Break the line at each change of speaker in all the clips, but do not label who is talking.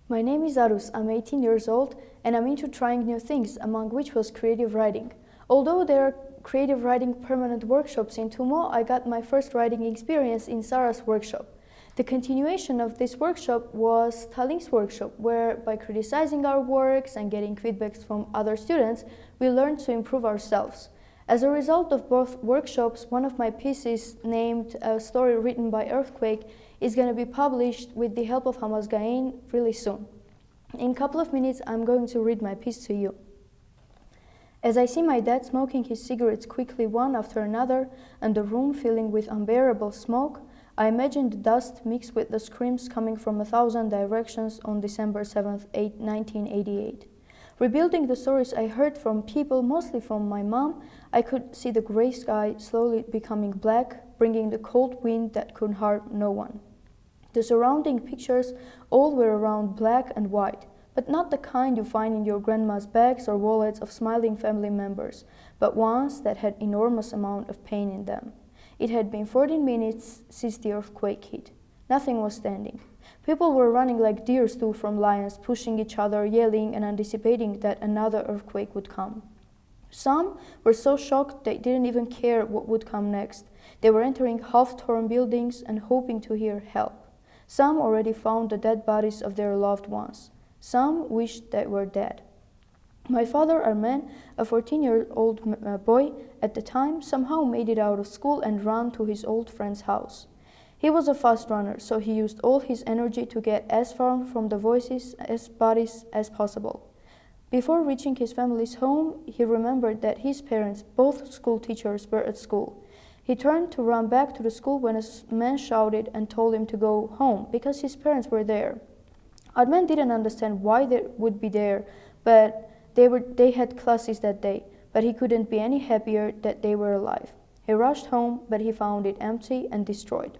My name is Arus, I'm 18 years old, and I'm into trying new things, among which was creative writing. Although there are creative writing permanent workshops in TUMO, I got my first writing experience in Sarah's workshop. The continuation of this workshop was Taleen's workshop, where by criticizing our works and getting feedbacks from other students, we learned to improve ourselves. As a result of both workshops, one of my pieces, named A Story Written by Earthquake, is going to be published with the help of Hamazgain really soon. In a couple of minutes, I'm going to read my piece to you. As I see my dad smoking his cigarettes quickly one after another, and the room filling with unbearable smoke, I imagine the dust mixed with the screams coming from 1,000 directions on December 7, 1988. Rebuilding the stories I heard from people, mostly from my mom, I could see the gray sky slowly becoming black, bringing the cold wind that could harm no one. The surrounding pictures all were around black and white, but not the kind you find in your grandma's bags or wallets of smiling family members, but ones that had enormous amount of pain in them. It had been 14 minutes since the earthquake hit. Nothing was standing. People were running like deer to from lions, pushing each other, yelling and anticipating that another earthquake would come. Some were so shocked they didn't even care what would come next. They were entering half-torn buildings and hoping to hear help. Some already found the dead bodies of their loved ones. Some wished they were dead. My father, Armen, a 14-year-old boy at the time, somehow made it out of school and ran to his old friend's house. He was a fast runner, so he used all his energy to get as far from the voices as bodies as possible. Before reaching his family's home, he remembered that his parents, both school teachers, were at school. He turned to run back to the school when a man shouted and told him to go home because his parents were there. Armen didn't understand why they would be there, but they had classes that day, but he couldn't be any happier that they were alive. He rushed home, but he found it empty and destroyed.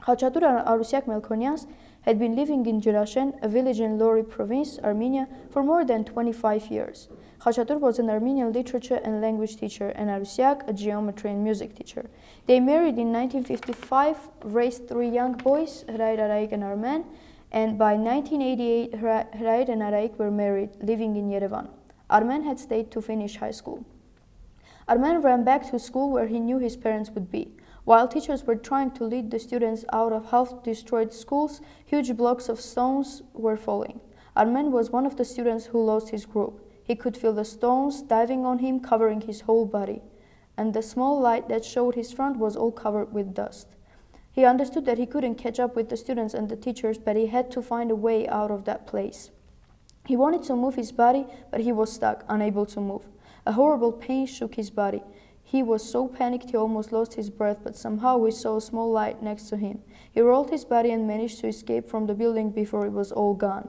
Khachatur Arus Melkonyan had been living in Gyumri, a village in Lori province, Armenia, for more than 25 years. Khachatur was an Armenian literature and language teacher, and Arusiak a geometry and music teacher. They married in 1955, raised 3 young boys, Hraid, Araik, and Armen, and by 1988, Hraid and Araik were married, living in Yerevan. Armen had stayed to finish high school. Armen ran back to school where he knew his parents would be. While teachers were trying to lead the students out of half-destroyed schools, huge blocks of stones were falling. Armen was one of the students who lost his group. He could feel the stones diving on him, covering his whole body, and the small light that showed his front was all covered with dust. He understood that he couldn't catch up with the students and the teachers, but he had to find a way out of that place. He wanted to move his body, but he was stuck, unable to move. A horrible pain shook his body. He was so panicked he almost lost his breath, but somehow he saw a small light next to him. He rolled his body and managed to escape from the building before it was all gone.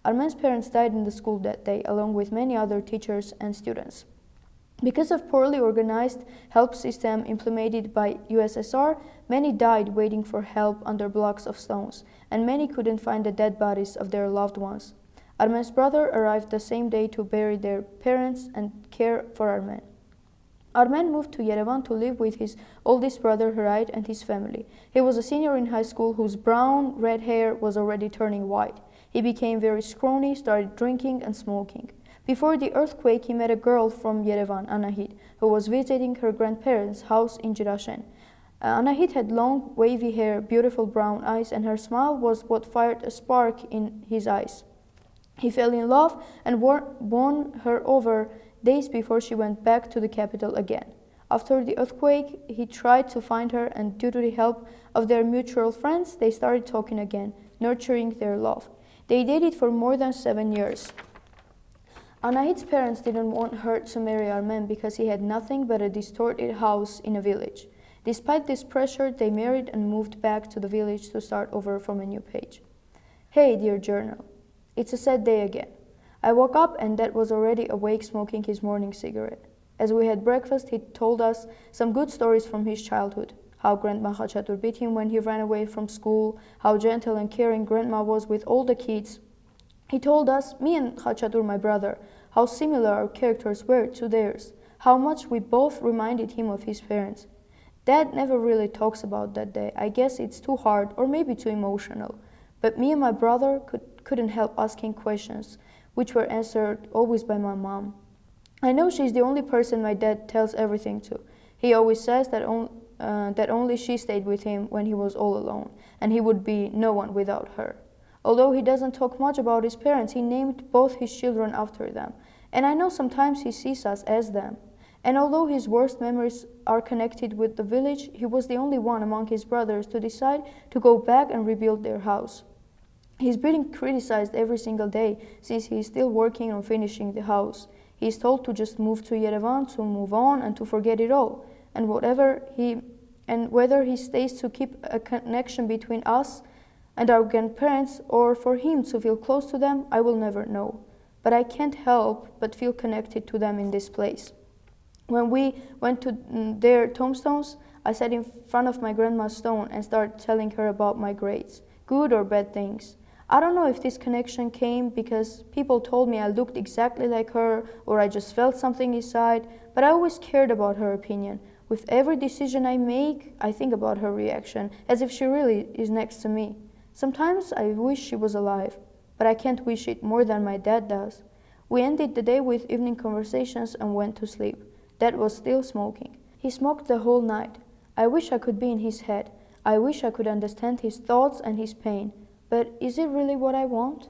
Armen's parents died in the school that day, along with many other teachers and students. Because of poorly organized help system implemented by USSR, many died waiting for help under blocks of stones, and many couldn't find the dead bodies of their loved ones. Armen's brother arrived the same day to bury their parents and care for Armen. Armen moved to Yerevan to live with his oldest brother Hraid and his family. He was a senior in high school whose brown, red hair was already turning white. He became very scrawny, started drinking and smoking. Before the earthquake, he met a girl from Yerevan, Anahit, who was visiting her grandparents' house in Gyumri. Anahit had long, wavy hair, beautiful brown eyes, and her smile was what fired a spark in his eyes. He fell in love and won her over days before she went back to the capital again. After the earthquake, he tried to find her, and due to the help of their mutual friends, they started talking again, nurturing their love. They dated for more than 7 years. Anahit's parents didn't want her to marry Armen because he had nothing but a distorted house in a village. Despite this pressure, they married and moved back to the village to start over from a new page. Hey, dear journal. It's a sad day again. I woke up and Dad was already awake smoking his morning cigarette. As we had breakfast, he told us some good stories from his childhood. How Grandma Khachatur beat him when he ran away from school, how gentle and caring Grandma was with all the kids. He told us, me and Khachatur, my brother, how similar our characters were to theirs, how much we both reminded him of his parents. Dad never really talks about that day. I guess it's too hard or maybe too emotional. But me and my brother could couldn't help asking questions, which were answered always by my mom. I know she's the only person my dad tells everything to. He always says that only she stayed with him when he was all alone, and he would be no one without her. Although he doesn't talk much about his parents, he named both his children after them, and I know sometimes he sees us as them. And although his worst memories are connected with the village, he was the only one among his brothers to decide to go back and rebuild their house. He's being criticized every single day since he is still working on finishing the house. He is told to just move to Yerevan, to move on and to forget it all. And whether he stays to keep a connection between us and our grandparents or for him to feel close to them, I will never know. But I can't help but feel connected to them in this place. When we went to their tombstones, I sat in front of my grandma's stone and started telling her about my grades, good or bad things. I don't know if this connection came because people told me I looked exactly like her or I just felt something inside, but I always cared about her opinion. With every decision I make, I think about her reaction, as if she really is next to me. Sometimes I wish she was alive, but I can't wish it more than my dad does. We ended the day with evening conversations and went to sleep. Dad was still smoking. He smoked the whole night. I wish I could be in his head. I wish I could understand his thoughts and his pain. But is it really what I want?